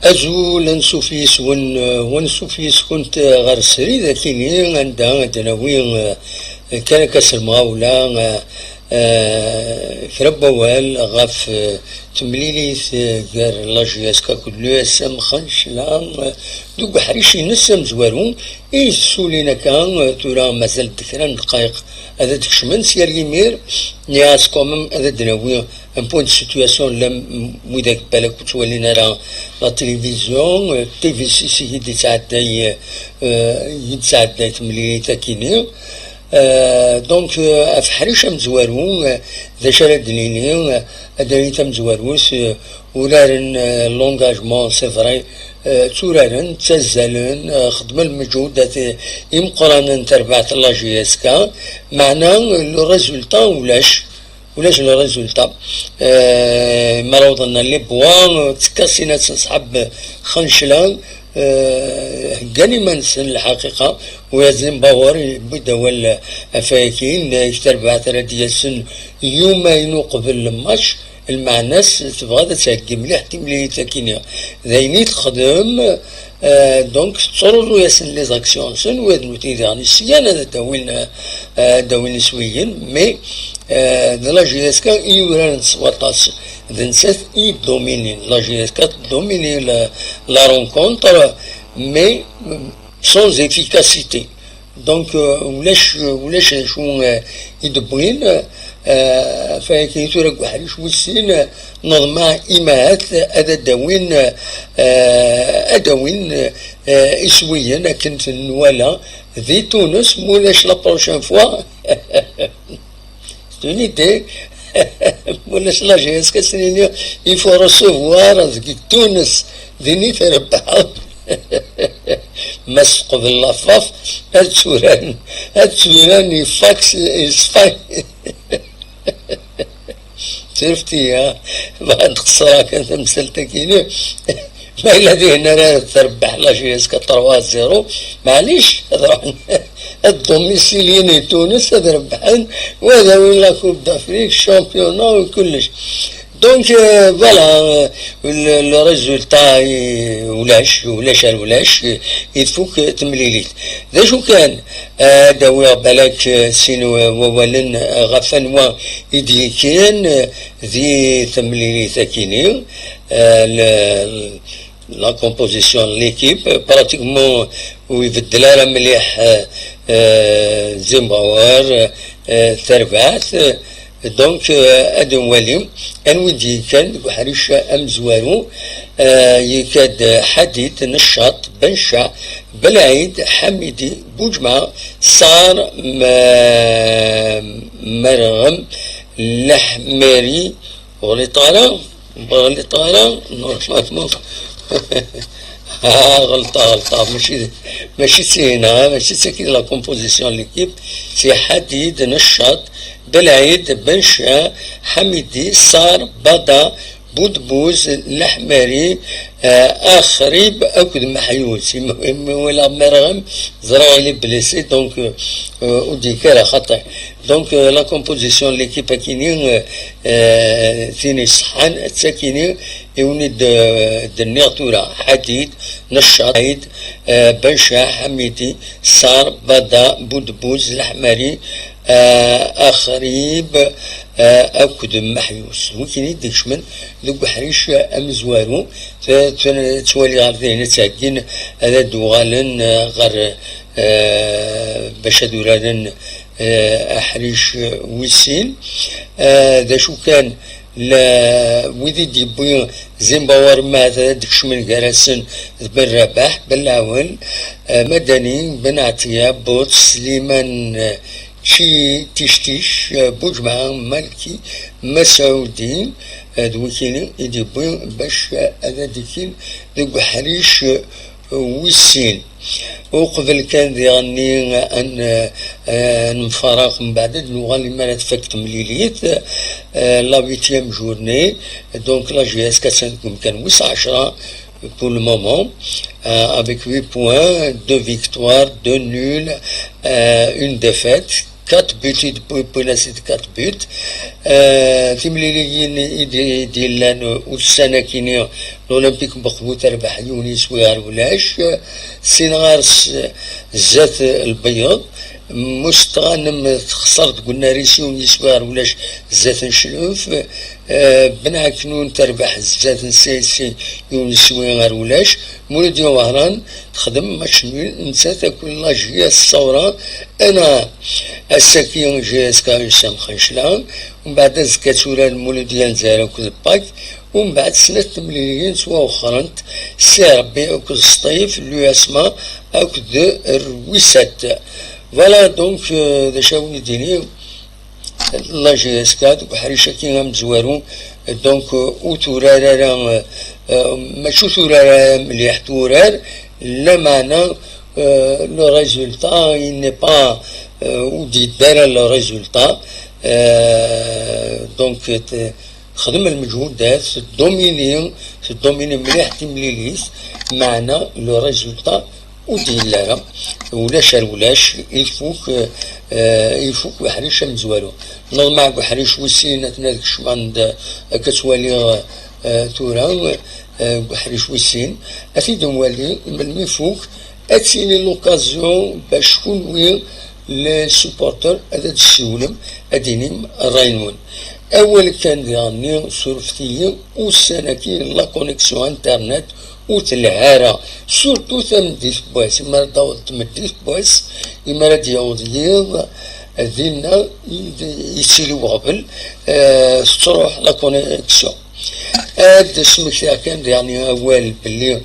أزول نسوفيس ونسوفيس كنت غير سري ذاكيني عندها دناوين كان كاس المغاولة كربوال غاف تمليليث غير لاجياسكا كلو اسم خنش لا دوك حريشي نسم زوارون سولينا كان تورا مازال ذكران دقائق هذا تكشمن سير يمير نياس كومم هذا دناوي ان بوين دو سيتوياسيون لم ويداك بالك تولينا لا تلفزيون تي في سي سي يتساعد تمليلي تاكيني دونك في حريشة مزوارون ذا شرد ليني أدري تم زواروس ورارن لونجاجمون سي فري تورارن تزالن خدم المجهودات يمقرن تربعت لاجياسكا معنا لو ريزولتا ولاش لو ريزولتا مروضنا لي بوان تكاسينا تصحب خنشلان قاني ما نسن الحقيقة ويزن باوري بدا ولا أفاكين يشتربع ثلاثة سن يومين قبل الماتش المعناس تبغى تساقي مليح تملي تاكينيا ذايني تخدم دونك تصرر ياسن لي زاكسيون سن واد نوتي يعني سيان هذا داوين سويين مي de la GSK ignorant Swatas, Vincent y domine la GSK domine la rencontre, mais sans efficacité. Donc, ولاش شو يدبرين فكي تورق وحريش وسين نظمع إيماءات أدوين إسويا كنت نوالا ذي تونس مولاش لا بروشان فوا une idée. ولا جهاز كسنين يفو رسوفوار ذيك تونس ذيني تربح مسق باللفاف هاد سوران يفاكس يصفاي شفتي بعد خسارة كانت مسلتكيني ما إلا دي هنا تربح لا جهاز كتروا زيرو معليش الدوميسيليين تونس هذا ربحان وهذا وين لا كوب دافريك شامبيونا وكلش دونك فوالا لو ريزولتا ولاش يدفوك تمليليت ذا شو كان داوي بالك سينو وولن غفنوا يدي كان ذي تمليليت كيني la composition de l'équipe, pratiquement où il veut la مليح زيمباوار ثربات دونك ادم وليم انودي كان بحريش امزوارو يكاد حديد نشاط بنشا بلعيد حميدي بوجمع صار مرغم لحماري غلطارة غلطة ماشي سينا ماشي سكي لا كومبوزيسيون ليكيب سي حديد نشاط بلعيد بنشا حميدي صار بدا بودبوز الحماري اخريب اكد محيوس ولا مرغم زراعي بليسي دونك ودي كرا خطا دونك لا كومبوزيسيون ليكيب كيني ثاني صحان تساكيني يوني النياتورا حديد نشاط بنشا حميدي صار بدا بودبوز الحماري اخريب اكد محيوس ممكن يديك شمن ذوك حريش امزوارو تولي غير تاكين هذا دوغالن غير باش دوران احريش ويسين ذا شو كان لا ويدي ديبوين زيمباور ماذا دكشمن جرسن بن رباح بالعون مدني بن عطية بوت سليمان شي تشتيش بوجمع مالكي مسعودين دوكيني يديبوين باش هذا ديكين ذوك حريش ويسين وقبل كان يغني ان نفرق من بعد اللغه اللي ما تفكت مليليت لا 8e journée donc la GS 4 كان وسع 10 pour le moment avec 8 points 2 victoires 2 nuls une défaite 4 بوت بولاسيت 4 بوت تمليليين ديال والسنة كينيا الأولمبيك بقبو تربح يونيس ويار ولاش سينغار الزات البيض مستغنم خسرت قلنا ريسيون يسوار ولاش زات نشلوف بنا كنون تربح زات نسيسي يونسوي غير ولاش مولدي وهران تخدم مشمول نسات كل لاجيا الثورة انا الساكيون جي اس كا يسام خنشلان ومن بعد زكاتورا المولودية نزارة كل باك ومن بعد سنة تمليليين سوا وخرنت سي ربي أكد السطيف اللي يسمى أكد الرويسات فوالا دونك ذا شاوني ديني لا جي اس كاد وحريشة كي مزوارو دونك او تورارا ماشو تورارا مليح تورار لا معنى لو ريزولتا il n'est pas ودي دار لو ريزولتا دونك خدم المجهودات الدوميني مليح تمليليس معنا لو ريزولتا ودي لا ولاش ولاش يفوك بحريش مزوالو نض معك بحريش وسين تنادك شماند كتوالي تورا بحريش وسين أفيد موالي من ميفوك أتسيني لوكازيون باش شكون وين للسوبورتر هذا السولم أدينيم راينون أول كان ديالني صرفتي والسنكي لا كونيكسيون انترنت وتلهارة سورتو تمديت بواس إما داود تمديت بواس إما راه دياود يض دينا يسيلو قبل تروح لا كونيكسيون هاد سمكتها كان يعني أول بلي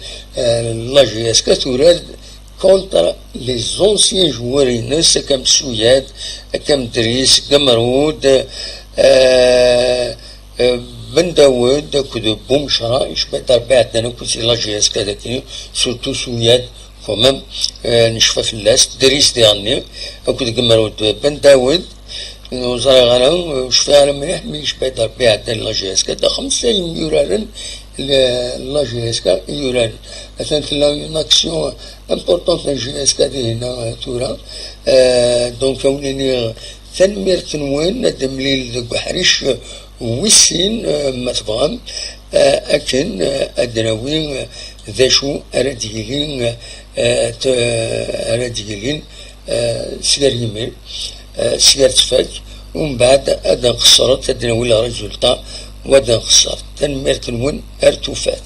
لا جي اس كتوراد كونتر لي زونسيان جوارينس كم سوياد كم دريس كمرود بن داود كود بومشرا يشبه تربيعتنا انا كنت لا جي اس كذا سورتو سوياد كومام نشفى في اللاس دريس ديالني كود كمرود بن داود وزارة غنم وشفى على مليح مي يشبه تربيعتنا لا جي اس كذا 5 يورارن لا جي اس كا يورارن مثلا لا اون اكسيون امبورطونت لا جي اس كا هنا تورا دونك وليني تنمير تنوين دمليل ذوك بحريش ويسين ما تبغام أكن أدراوين ذا شو أراديلين سير يمين سير تفاك ومن بعد أدا خسرت أدراوين ريزولتا وأدا خسرت تنمير تنوين أرتوفات